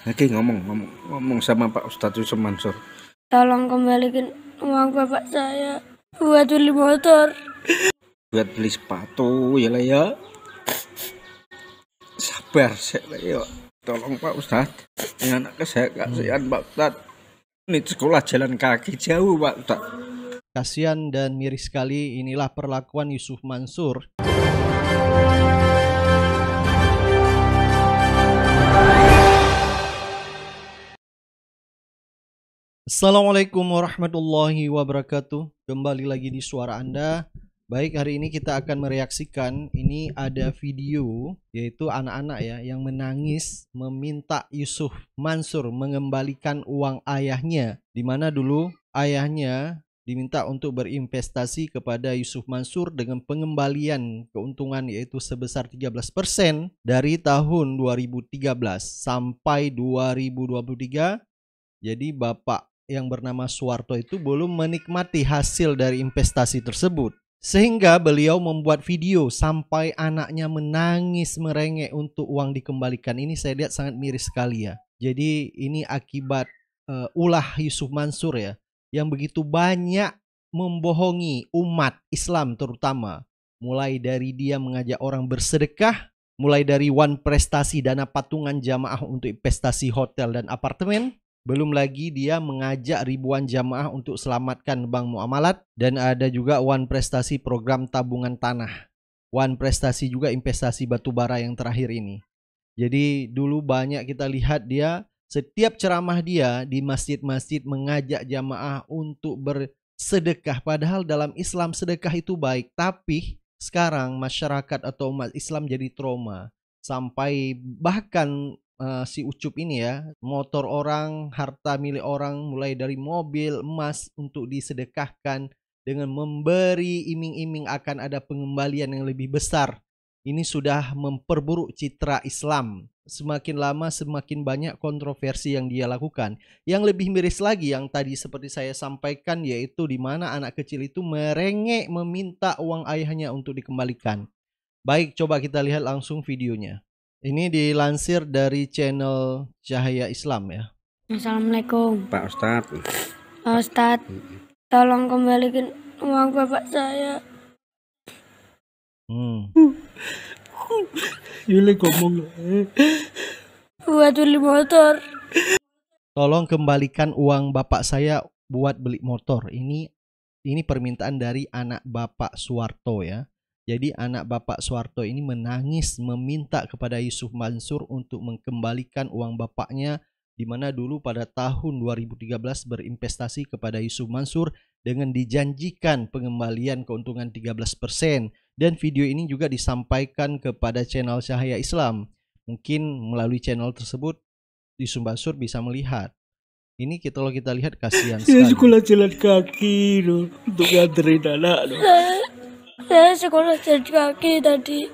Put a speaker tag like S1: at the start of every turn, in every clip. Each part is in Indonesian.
S1: Lagi ngomong sama Pak Ustadz Yusuf Mansur.
S2: Tolong kembalikan uang bapak saya buat beli motor.
S1: Buat beli sepatu ya lah ya. Sabar saya ya. Tolong Pak Ustadz. Ini anaknya saya kasihan Pak Ustadz. Ini sekolah jalan kaki jauh Pak Ustadz.
S3: Kasihan dan miris sekali, inilah perlakuan Yusuf Mansur. Assalamualaikum warahmatullahi wabarakatuh. Kembali lagi di suara Anda. Baik, hari ini kita akan mereaksikan. Ini ada video, yaitu anak-anak ya yang menangis meminta Yusuf Mansur mengembalikan uang ayahnya, di mana dulu ayahnya diminta untuk berinvestasi kepada Yusuf Mansur dengan pengembalian keuntungan yaitu sebesar 13% dari tahun 2013 sampai 2023. Jadi bapak yang bernama Suwarto itu belum menikmati hasil dari investasi tersebut, sehingga beliau membuat video sampai anaknya menangis merengek untuk uang dikembalikan. Ini saya lihat sangat miris sekali ya. Jadi ini akibat ulah Yusuf Mansur ya, yang begitu banyak membohongi umat Islam terutama. Mulai dari dia mengajak orang bersedekah, mulai dari wan prestasi dana patungan jamaah untuk investasi hotel dan apartemen. Belum lagi dia mengajak ribuan jamaah untuk selamatkan bank muamalat. Dan ada juga wan prestasi program tabungan tanah. Wan prestasi juga investasi batubara yang terakhir ini. Jadi dulu banyak kita lihat dia, setiap ceramah dia di masjid-masjid mengajak jamaah untuk bersedekah. Padahal dalam Islam sedekah itu baik. Tapi sekarang masyarakat atau umat Islam jadi trauma. Sampai bahkan si Ucup ini ya, motor orang, harta milik orang, mulai dari mobil, emas untuk disedekahkan dengan memberi iming-iming akan ada pengembalian yang lebih besar. Ini sudah memperburuk citra Islam. Semakin lama semakin banyak kontroversi yang dia lakukan. Yang lebih miris lagi yang tadi seperti saya sampaikan, yaitu di mana anak kecil itu merengek meminta uang ayahnya untuk dikembalikan. Baik, coba kita lihat langsung videonya. Ini dilansir dari channel Cahaya Islam ya.
S2: Assalamualaikum
S1: Pak Ustadz.
S2: Pak Ustadz, tolong kembalikan uang bapak saya.
S1: Yule ngomong
S2: Buat beli motor.
S3: Tolong kembalikan uang bapak saya buat beli motor. Ini permintaan dari anak bapak Suwarto ya. Jadi anak bapak Suwarto ini menangis meminta kepada Yusuf Mansur untuk mengembalikan uang bapaknya, di mana dulu pada tahun 2013 berinvestasi kepada Yusuf Mansur dengan dijanjikan pengembalian keuntungan 13%. Dan video ini juga disampaikan kepada channel Cahaya Islam. Mungkin melalui channel tersebut Yusuf Mansur bisa melihat. Ini kalau kita lihat kasihan sekali.
S1: sekolah jalan kaki loh, untuk nganterin anak loh.
S2: Saya sekolah jalan kaki tadi.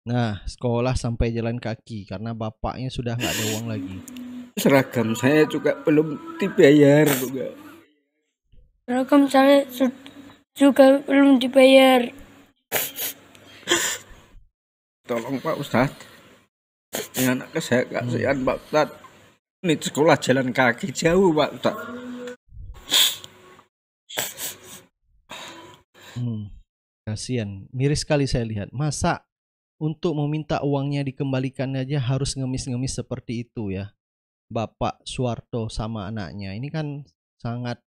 S3: Nah, sekolah sampai jalan kaki karena bapaknya sudah nggak ada uang lagi.
S1: Seragam saya juga belum dibayar juga.
S2: Seragam saya juga belum dibayar.
S1: Tolong Pak Ustadz. Ini anaknya saya kasihan Pak Ustadz. Ini sekolah jalan kaki jauh Pak Ustadz.
S3: Kasihan, miris sekali saya lihat. Masa untuk meminta uangnya dikembalikan aja harus ngemis-ngemis seperti itu ya, Bapak Suwarto sama anaknya. Ini kan sangat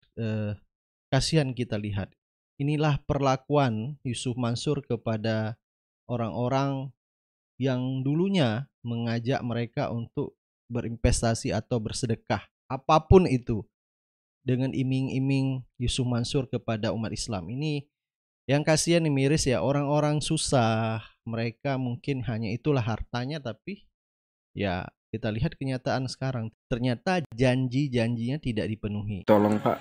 S3: kasihan kita lihat. Inilah perlakuan Yusuf Mansur kepada orang-orang yang dulunya mengajak mereka untuk berinvestasi atau bersedekah, apapun itu, dengan iming-iming Yusuf Mansur kepada umat Islam. Ini yang kasihan nih, miris ya, orang-orang susah, mereka mungkin hanya itulah hartanya, tapi ya kita lihat kenyataan sekarang, ternyata janji-janjinya tidak dipenuhi.
S1: Tolong Pak,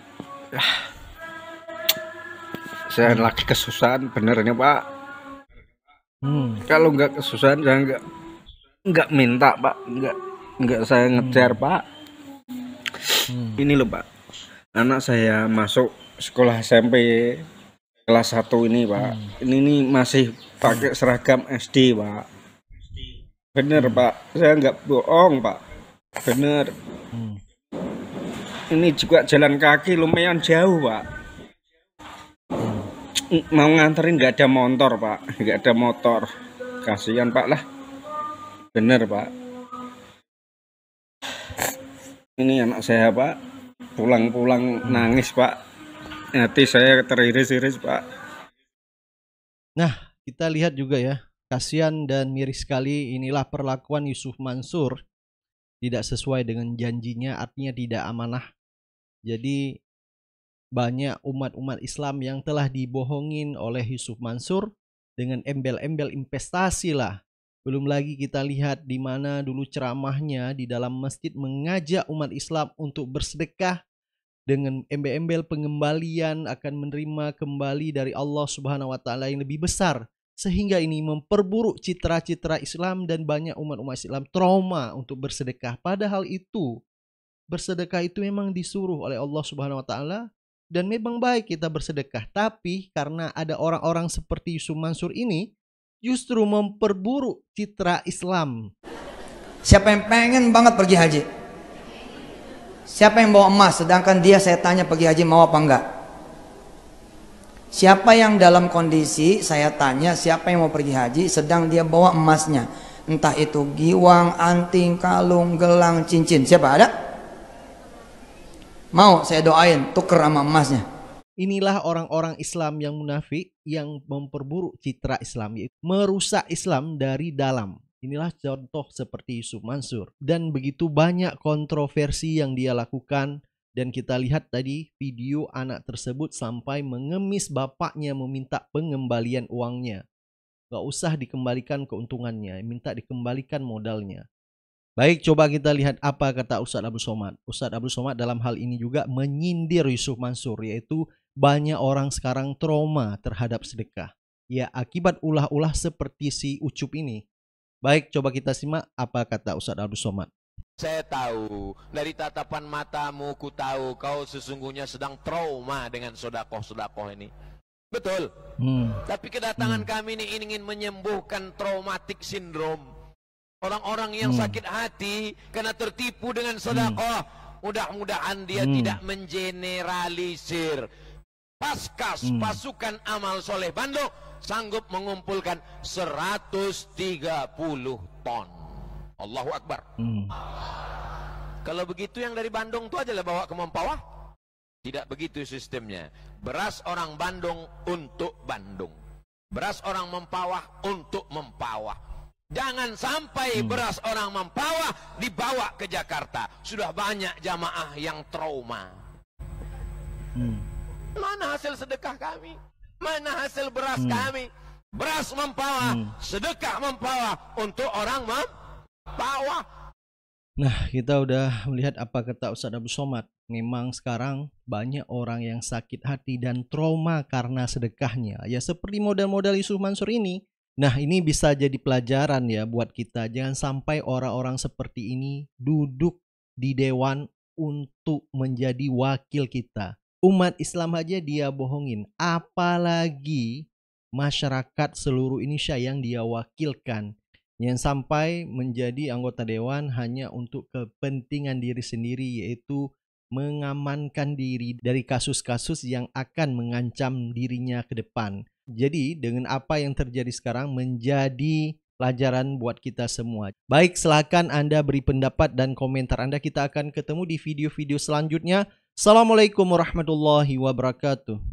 S1: saya lagi kesusahan benernya Pak. Kalau nggak kesusahan saya nggak minta Pak, nggak saya ngejar Pak. Ini loh Pak, anak saya masuk sekolah SMP kelas 1 ini Pak. Ini masih pakai seragam SD Pak. Bener Pak, saya nggak bohong Pak. Bener. Ini juga jalan kaki lumayan jauh Pak. Mau nganterin nggak ada motor Pak, nggak ada motor. Kasihan Pak lah. Bener Pak. Ini anak saya Pak, pulang-pulang nangis Pak. Hati saya teriris-iris Pak.
S3: Nah, kita lihat juga ya, kasihan dan miris sekali inilah perlakuan Yusuf Mansur. Tidak sesuai dengan janjinya, artinya tidak amanah. Jadi banyak umat-umat Islam yang telah dibohongin oleh Yusuf Mansur dengan embel-embel investasi lah. Belum lagi kita lihat di mana dulu ceramahnya di dalam masjid mengajak umat Islam untuk bersedekah dengan embel-embel pengembalian akan menerima kembali dari Allah Subhanahu wa taala yang lebih besar, sehingga ini memperburuk citra-citra Islam dan banyak umat-umat Islam trauma untuk bersedekah. Padahal itu bersedekah itu memang disuruh oleh Allah Subhanahu wa taala dan memang baik kita bersedekah, tapi karena ada orang-orang seperti Yusuf Mansur ini justru memperburuk citra Islam.
S4: Siapa yang pengen banget pergi haji? Siapa yang bawa emas? Sedangkan dia saya tanya pergi haji mau apa enggak? Siapa yang dalam kondisi saya tanya siapa yang mau pergi haji sedang dia bawa emasnya? Entah itu giwang, anting, kalung, gelang, cincin. Siapa ada? Mau saya doain tuker sama emasnya.
S3: Inilah orang-orang Islam yang munafik yang memperburuk citra Islam, yaitu merusak Islam dari dalam. Inilah contoh seperti Yusuf Mansur. Dan begitu banyak kontroversi yang dia lakukan. Dan kita lihat tadi video anak tersebut sampai mengemis bapaknya meminta pengembalian uangnya. Gak usah dikembalikan keuntungannya, minta dikembalikan modalnya. Baik, coba kita lihat apa kata Ustadz Abdul Somad. Ustadz Abdul Somad dalam hal ini juga menyindir Yusuf Mansur, yaitu banyak orang sekarang trauma terhadap sedekah. Ya, akibat ulah-ulah seperti si Ucup ini. Baik, coba kita simak apa kata Ustadz Abdul Somad.
S5: Saya tahu, dari tatapan matamu ku tahu kau sesungguhnya sedang trauma dengan sodakoh-sodakoh ini. Betul. Tapi kedatangan kami ini ingin menyembuhkan traumatik sindrom. Orang-orang yang sakit hati karena tertipu dengan sedekah, mudah-mudahan dia tidak mengeneralisir. Paskas pasukan amal soleh Bandung sanggup mengumpulkan 130 ton. Allahu Akbar. Kalau begitu yang dari Bandung itu aja lah bawa ke Mempawah. Tidak begitu sistemnya. Beras orang Bandung untuk Bandung. Beras orang Mempawah untuk Mempawah. Jangan sampai beras orang Mempawah dibawa ke Jakarta. Sudah banyak jamaah yang trauma. Mana hasil sedekah kami? Mana hasil beras kami? Beras Mempawah, sedekah Mempawah untuk orang Mempawah.
S3: Nah, kita udah melihat apa kata Ustadz Abdul Somad. Memang sekarang banyak orang yang sakit hati dan trauma karena sedekahnya. Ya seperti model-model Yusuf Mansur ini. Nah, ini bisa jadi pelajaran ya buat kita. Jangan sampai orang-orang seperti ini duduk di dewan untuk menjadi wakil kita. Umat Islam aja dia bohongin. Apalagi masyarakat seluruh Indonesia yang dia wakilkan. Yang sampai menjadi anggota dewan hanya untuk kepentingan diri sendiri, yaitu mengamankan diri dari kasus-kasus yang akan mengancam dirinya ke depan. Jadi dengan apa yang terjadi sekarang menjadi pelajaran buat kita semua. Baik, silakan Anda beri pendapat dan komentar Anda. Kita akan ketemu di video-video selanjutnya. Assalamualaikum warahmatullahi wabarakatuh.